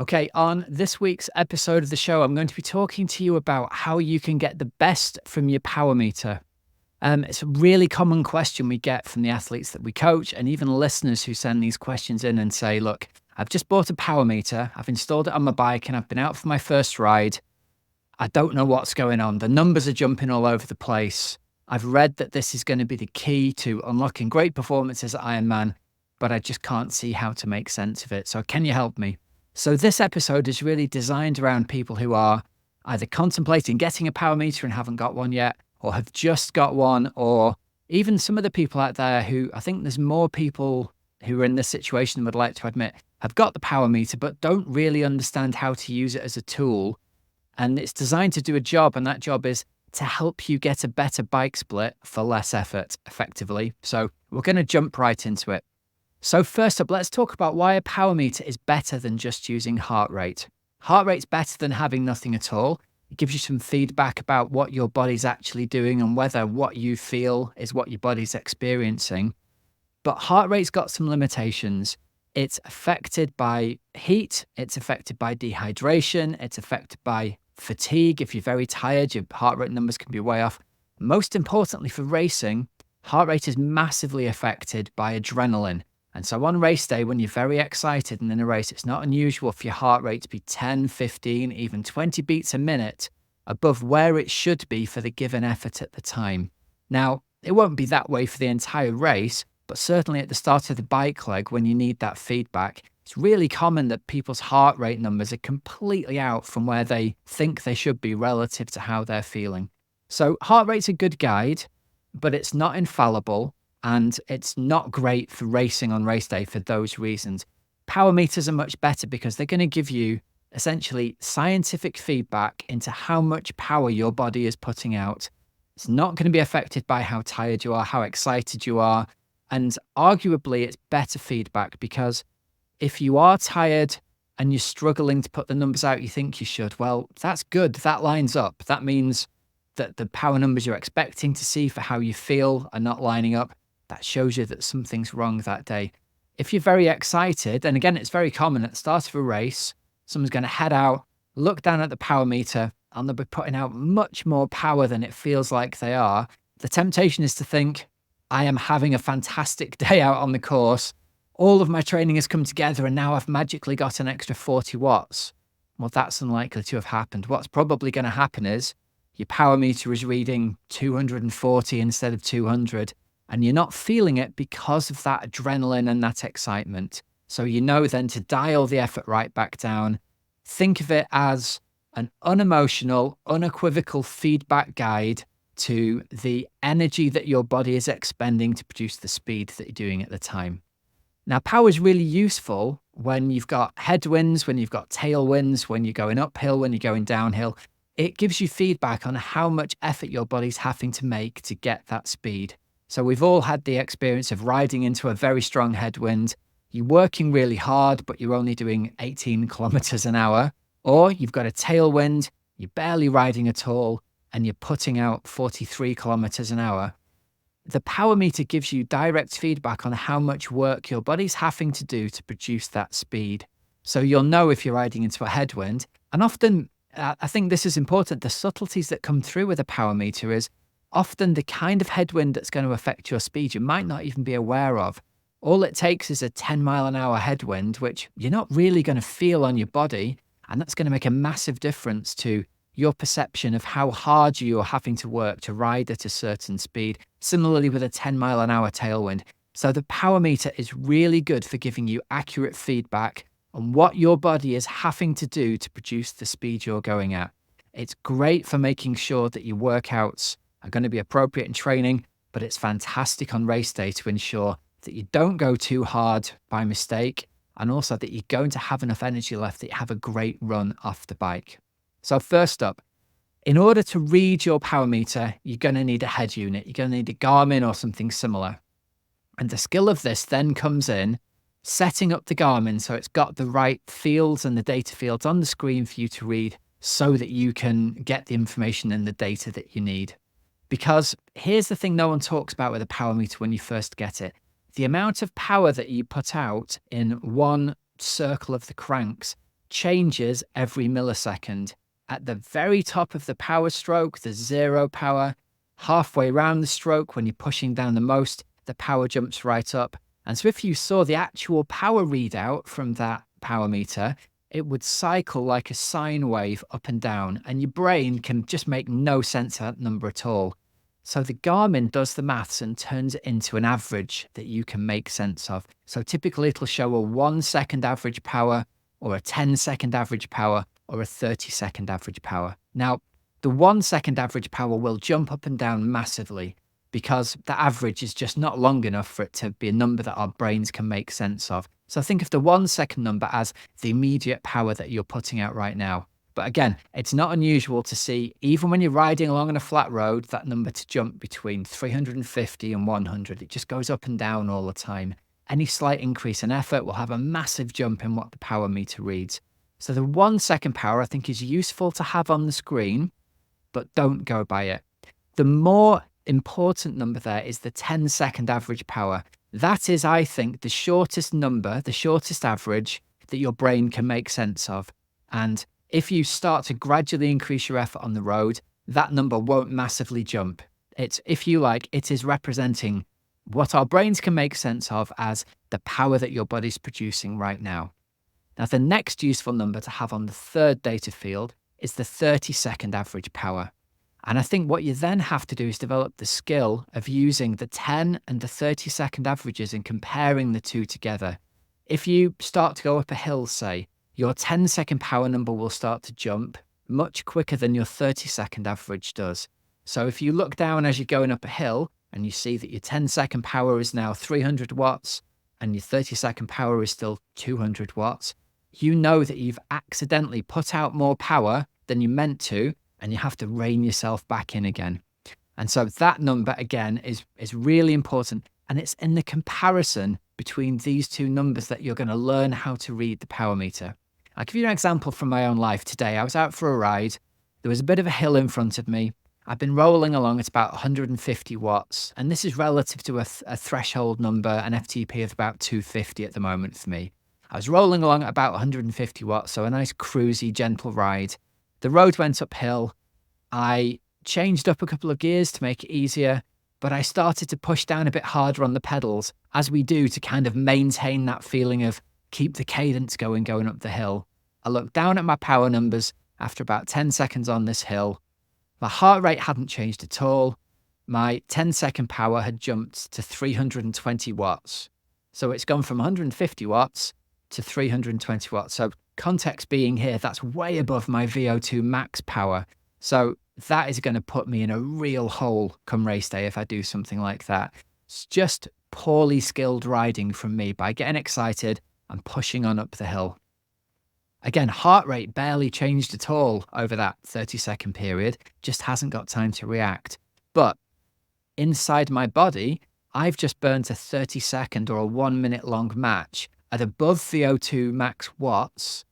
Okay, on this week's episode of the show, I'm going to be talking to you about how you can get the best from your power meter. It's a really common question we get from the athletes that we coach, and even listeners who send these questions in and say, look, I've just bought a power meter, I've installed it on my bike, and I've been out for my first ride. I don't know what's going on. The numbers are jumping all over the place. I've read that this is going to be the key to unlocking great performances at Ironman, but I just can't see how to make sense of it. So, can you help me? So this episode is really designed around people who are either contemplating getting a power meter and haven't got one yet, or have just got one, or even some of the people out there who, I think there's more people who are in this situation than would like to admit, have got the power meter but don't really understand how to use it as a tool. And it's designed to do a job, and that job is to help you get a better bike split for less effort, effectively. So we're going to jump right into it. So first up, let's talk about why a power meter is better than just using heart rate. Heart rate's better than having nothing at all. It gives you some feedback about what your body's actually doing and whether what you feel is what your body's experiencing. But heart rate's got some limitations. It's affected by heat, it's affected by dehydration, it's affected by fatigue. If you're very tired, your heart rate numbers can be way off. Most importantly for racing, heart rate is massively affected by adrenaline. And so on race day, when you're very excited and in a race, it's not unusual for your heart rate to be 10, 15, even 20 beats a minute above where it should be for the given effort at the time. Now, it won't be that way for the entire race, but certainly at the start of the bike leg, when you need that feedback, it's really common that people's heart rate numbers are completely out from where they think they should be relative to how they're feeling. So heart rate's a good guide, but it's not infallible. And it's not great for racing on race day for those reasons. Power meters are much better because they're going to give you essentially scientific feedback into how much power your body is putting out. It's not going to be affected by how tired you are, how excited you are. And arguably, it's better feedback because if you are tired and you're struggling to put the numbers out you think you should, well, that's good. That lines up. That means that the power numbers you're expecting to see for how you feel are not lining up. That shows you that something's wrong that day. If you're very excited, and again, it's very common at the start of a race, someone's going to head out, look down at the power meter, and they'll be putting out much more power than it feels like they are. The temptation is to think, I am having a fantastic day out on the course. All of my training has come together and now I've magically got an extra 40 watts. Well, that's unlikely to have happened. What's probably going to happen is your power meter is reading 240 instead of 200. And you're not feeling it because of that adrenaline and that excitement. So you know then to dial the effort right back down. Think of it as an unemotional, unequivocal feedback guide to the energy that your body is expending to produce the speed that you're doing at the time. Now, power is really useful when you've got headwinds, when you've got tailwinds, when you're going uphill, when you're going downhill. It gives you feedback on how much effort your body's having to make to get that speed. So we've all had the experience of riding into a very strong headwind. You're working really hard, but you're only doing 18 kilometers an hour. Or you've got a tailwind, you're barely riding at all, and you're putting out 43 kilometers an hour. The power meter gives you direct feedback on how much work your body's having to do to produce that speed. So you'll know if you're riding into a headwind. And often, I think this is important, the subtleties that come through with a power meter is often the kind of headwind that's going to affect your speed you might not even be aware of. All it takes is a 10-mile-an-hour headwind, which you're not really going to feel on your body, and that's going to make a massive difference to your perception of how hard you are having to work to ride at a certain speed. Similarly with a 10-mile-an-hour tailwind. So the power meter is really good for giving you accurate feedback on what your body is having to do to produce the speed you're going at. It's great for making sure that your workouts are going to be appropriate in training, but it's fantastic on race day to ensure that you don't go too hard by mistake, and also that you're going to have enough energy left that you have a great run off the bike. So first up, in order to read your power meter, you're going to need a head unit. You're going to need a Garmin or something similar. And the skill of this then comes in setting up the Garmin so it's got the right fields and the data fields on the screen for you to read so that you can get the information and the data that you need. Because here's the thing no one talks about with a power meter when you first get it. The amount of power that you put out in one circle of the cranks changes every millisecond. At the very top of the power stroke, there's 0 power. Halfway around the stroke, when you're pushing down the most, the power jumps right up. And so if you saw the actual power readout from that power meter, it would cycle like a sine wave up and down, and your brain can just make no sense of that number at all. So the Garmin does the maths and turns it into an average that you can make sense of. So typically it'll show a 1-second average power, or a 10-second average power, or a 30-second average power. Now, the 1-second average power will jump up and down massively because the average is just not long enough for it to be a number that our brains can make sense of. So think of the 1-second number as the immediate power that you're putting out right now. But again, it's not unusual to see, even when you're riding along on a flat road, that number to jump between 350 and 100. It just goes up and down all the time. Any slight increase in effort will have a massive jump in what the power meter reads. So the 1-second power I think is useful to have on the screen, but don't go by it. The more important number there is the 10-second average power. That is, I think, the shortest number, the shortest average that your brain can make sense of. And if you start to gradually increase your effort on the road, that number won't massively jump. It's, if you like, it is representing what our brains can make sense of as the power that your body's producing right now. Now, the next useful number to have on the third data field is the 30-second average power. And I think what you then have to do is develop the skill of using the 10 and the 30-second averages and comparing the two together. If you start to go up a hill, say, your 10-second power number will start to jump much quicker than your 30-second average does. So if you look down as you're going up a hill and you see that your 10-second power is now 300 watts and your 30-second power is still 200 watts, you know that you've accidentally put out more power than you meant to, and you have to rein yourself back in again. And so that number, again, is really important. And it's in the comparison between these two numbers that you're going to learn how to read the power meter. I'll give you an example from my own life today. I was out for a ride. There was a bit of a hill in front of me. I've been rolling along at about 150 watts. And this is relative to a threshold number, an FTP of about 250 at the moment for me. I was rolling along at about 150 watts, so a nice cruisy, gentle ride. The road went uphill. I changed up a couple of gears to make it easier, but I started to push down a bit harder on the pedals, as we do to kind of maintain that feeling of keep the cadence going up the hill. I looked down at my power numbers after about 10 seconds on this hill. My heart rate hadn't changed at all. My 10-second power had jumped to 320 watts. So it's gone from 150 watts to 320 watts. So context being here, that's way above my VO2 max power. So that is going to put me in a real hole come race day if I do something like that. It's just poorly skilled riding from me by getting excited and pushing on up the hill. Again, heart rate barely changed at all over that 30-second period, just hasn't got time to react. But inside my body, I've just burnt a 30-second or a 1-minute long match at above VO2 max watts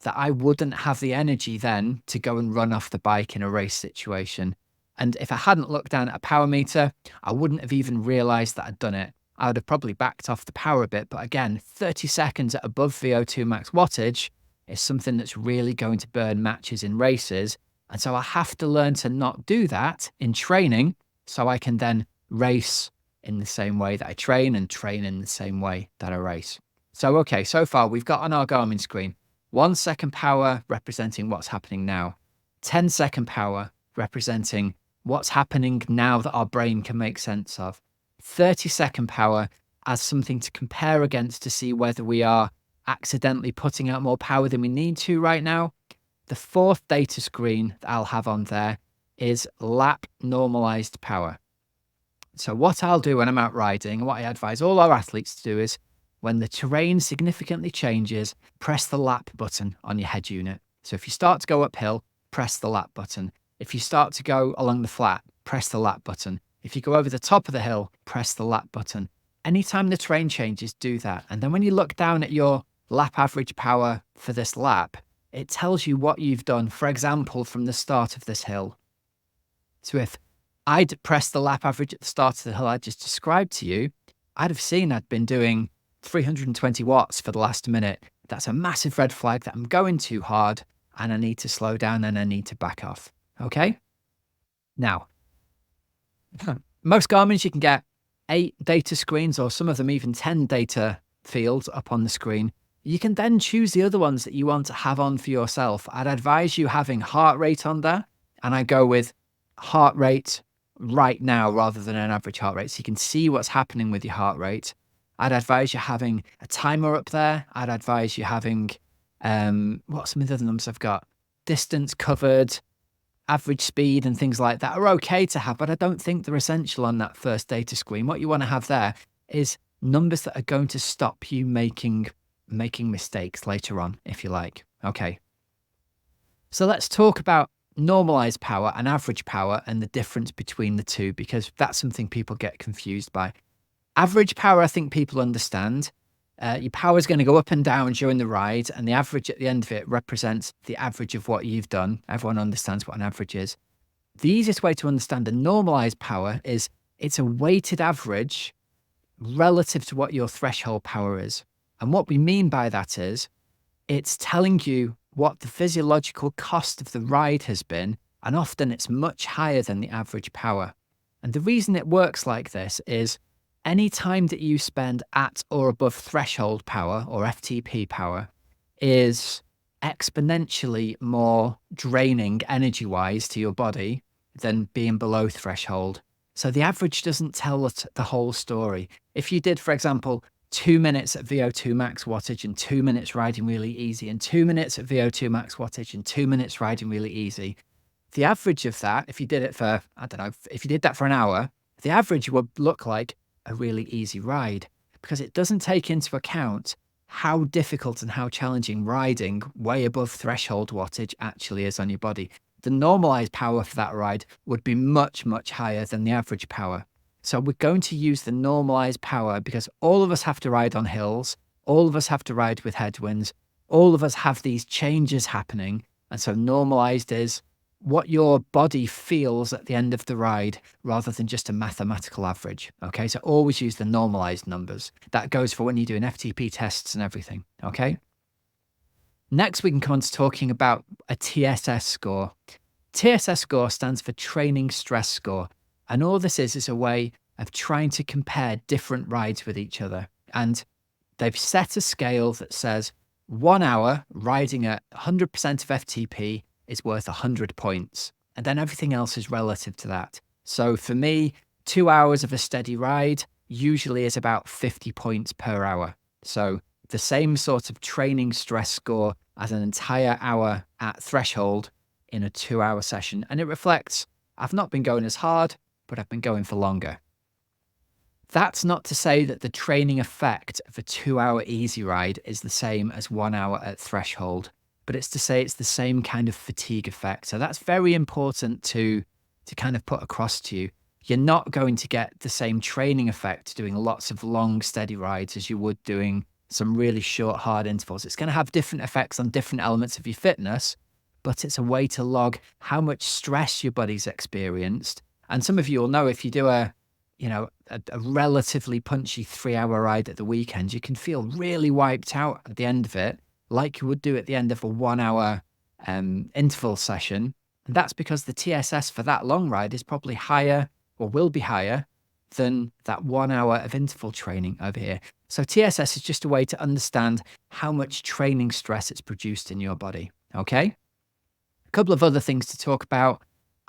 that I wouldn't have the energy then to go and run off the bike in a race situation. And if I hadn't looked down at a power meter, I wouldn't have even realized that I'd done it. I would have probably backed off the power a bit. But again, 30 seconds at above VO2 max wattage is something that's really going to burn matches in races. And so I have to learn to not do that in training so I can then race in the same way that I train and train in the same way that I race. So, okay, so far we've got on our Garmin screen 1-second power representing what's happening now, 10-second power representing what's happening now that our brain can make sense of, 30-second power as something to compare against to see whether we are accidentally putting out more power than we need to right now. The fourth data screen that I'll have on there is lap normalized power. So what I'll do when I'm out riding, and what I advise all our athletes to do is, when the terrain significantly changes, press the lap button on your head unit. So if you start to go uphill, press the lap button. If you start to go along the flat, press the lap button. If you go over the top of the hill, press the lap button. Anytime the terrain changes, do that. And then when you look down at your lap average power for this lap, it tells you what you've done, for example, from the start of this hill. So if I'd pressed the lap average at the start of the hill I just described to you, I'd have seen I'd been doing 320 watts for the last minute. that's a massive red flag that I'm going too hard and I need to slow down and I need to back off. Okay. Now, most Garmin's you can get 8 data screens, or some of them even 10 data fields up on the screen. You can then choose the other ones that you want to have on for yourself. I'd advise you having heart rate on there, and I go with heart rate right now rather than an average heart rate, so you can see what's happening with your heart rate. I'd advise you having a timer up there. I'd advise you having, what some of the other numbers I've got? Distance covered, average speed and things like that are okay to have, but I don't think they're essential on that first data screen. What you want to have there is numbers that are going to stop you making mistakes later on, if you like. Okay. So let's talk about normalized power and average power and the difference between the two, because that's something people get confused by. Average power, I think people understand. Your power is going to go up and down during the ride, and the average at the end of it represents the average of what you've done. Everyone understands what an average is. The easiest way to understand a normalized power is it's a weighted average relative to what your threshold power is. And what we mean by that is it's telling you what the physiological cost of the ride has been, and often it's much higher than the average power. And the reason it works like this is any time that you spend at or above threshold power, or FTP power, is exponentially more draining energy-wise to your body than being below threshold. So the average doesn't tell us the whole story. If you did, for example, 2 minutes at VO2 max wattage and 2 minutes riding really easy, and 2 minutes at VO2 max wattage and 2 minutes riding really easy, the average of that, if you did it for, I don't know, if you did that for an hour, the average would look like a really easy ride, because it doesn't take into account how difficult and how challenging riding way above threshold wattage actually is on your body. The normalized power for that ride would be much, much higher than the average power. So we're going to use the normalized power because all of us have to ride on hills. All of us have to ride with headwinds. All of us have these changes happening. And so normalized is what your body feels at the end of the ride rather than just a mathematical average. Okay, so always use the normalized numbers. That goes for when you're doing FTP tests and everything. Okay. Next, we can come on to talking about a TSS score. TSS score stands for Training Stress Score. And all this is a way of trying to compare different rides with each other. And they've set a scale that says 1 hour riding at 100% of FTP is worth 100 points. And then everything else is relative to that. So for me, 2 hours of a steady ride usually is about 50 points per hour. So the same sort of training stress score as an entire hour at threshold in a 2-hour session. And it reflects, I've not been going as hard, but I've been going for longer. That's not to say that the training effect of a 2-hour easy ride is the same as 1 hour at threshold, but it's to say it's the same kind of fatigue effect. So that's very important to kind of put across to you. You're not going to get the same training effect doing lots of long, steady rides as you would doing some really short, hard intervals. It's going to have different effects on different elements of your fitness, but it's a way to log how much stress your body's experienced. And some of you will know if you do a relatively punchy 3-hour ride at the weekend, you can feel really wiped out at the end of it, like you would do at the end of a 1-hour interval session. And that's because the TSS for that long ride is probably higher, or will be higher, than that 1 hour of interval training over here. So TSS is just a way to understand how much training stress it's produced in your body. Okay? A couple of other things to talk about.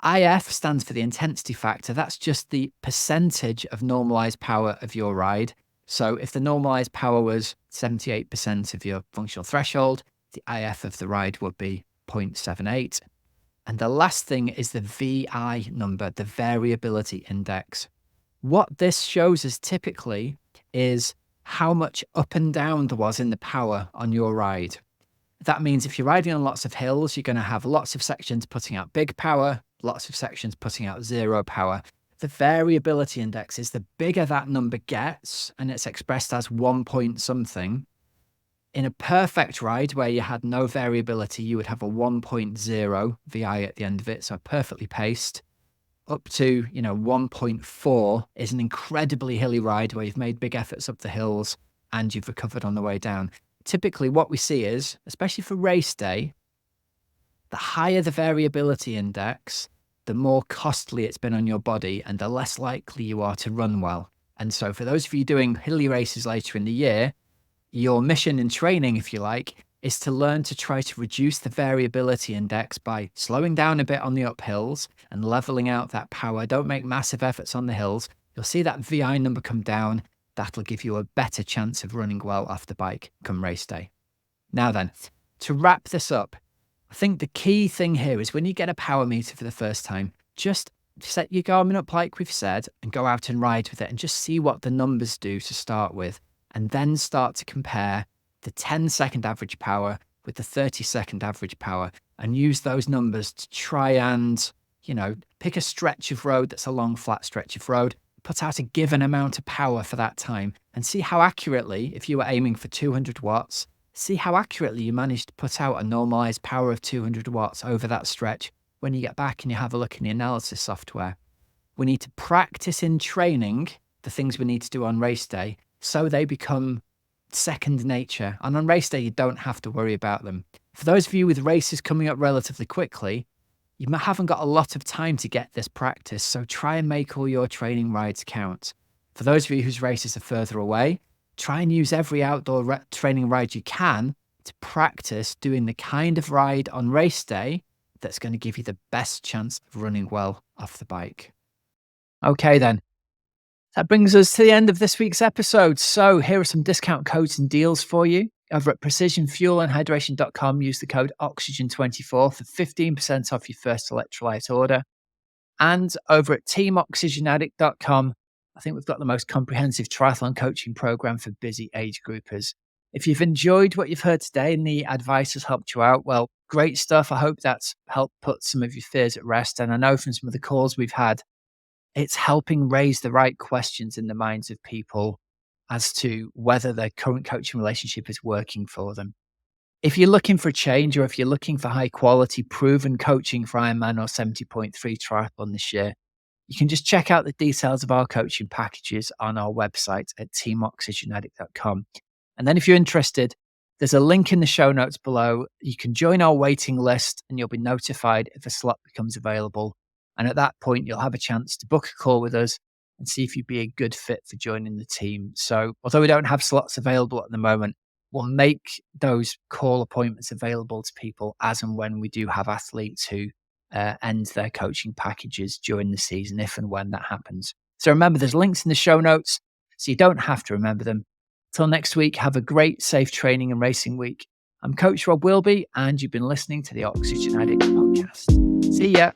IF stands for the intensity factor. That's just the percentage of normalized power of your ride. So if the normalized power was 78% of your functional threshold, the IF of the ride would be 0.78. And the last thing is the VI number, the variability index. What this shows us typically is how much up and down there was in the power on your ride. That means if you're riding on lots of hills, you're going to have lots of sections putting out big power, lots of sections putting out zero power. The variability index is the bigger that number gets, and it's expressed as 1 point something. In a perfect ride where you had no variability, you would have a 1.0 VI at the end of it, so perfectly paced. Up to 1.4 is an incredibly hilly ride where you've made big efforts up the hills and you've recovered on the way down. typically what we see is, especially for race day, the higher the variability index, the more costly it's been on your body and the less likely you are to run well. And so for those of you doing hilly races later in the year, your mission in training, if you like, is to learn to try to reduce the variability index by slowing down a bit on the uphills and leveling out that power. Don't make massive efforts on the hills. You'll see that VI number come down. That'll give you a better chance of running well off the bike come race day. Now then, to wrap this up, I think the key thing here is when you get a power meter for the first time, just set your Garmin up like we've said and go out and ride with it and just see what the numbers do to start with, and then start to compare the 10-second average power with the 30-second average power and use those numbers to try and, pick a stretch of road that's a long, flat stretch of road, put out a given amount of power for that time and see how accurately, if you were aiming for 200 watts, see how accurately you managed to put out a normalized power of 200 watts over that stretch when you get back and you have a look in the analysis software. We need to practice in training the things we need to do on race day so they become second nature. And on race day, you don't have to worry about them. For those of you with races coming up relatively quickly, you haven't got a lot of time to get this practice, so try and make all your training rides count. For those of you whose races are further away, try and use every outdoor training ride you can to practice doing the kind of ride on race day that's going to give you the best chance of running well off the bike. Okay then, that brings us to the end of this week's episode. So here are some discount codes and deals for you. Over at precisionfuelandhydration.com, use the code OXYGEN24 for 15% off your first electrolyte order. And over at teamoxygenaddict.com, I think we've got the most comprehensive triathlon coaching program for busy age groupers. If you've enjoyed what you've heard today and the advice has helped you out, well, great stuff. I hope that's helped put some of your fears at rest. And I know from some of the calls we've had, it's helping raise the right questions in the minds of people as to whether their current coaching relationship is working for them. If you're looking for a change or if you're looking for high quality proven coaching for Ironman or 70.3 triathlon this year, you can just check out the details of our coaching packages on our website at teamoxygenaddict.com. And then if you're interested, there's a link in the show notes below. You can join our waiting list and you'll be notified if a slot becomes available. And at that point, you'll have a chance to book a call with us and see if you'd be a good fit for joining the team. So although we don't have slots available at the moment, we'll make those call appointments available to people as and when we do have athletes who end their coaching packages during the season, if and when that happens. So remember, there's links in the show notes, so you don't have to remember them. Till next week, have a great, safe training and racing week. I'm Coach Rob Wilby, and you've been listening to the Oxygen Addict podcast. See ya.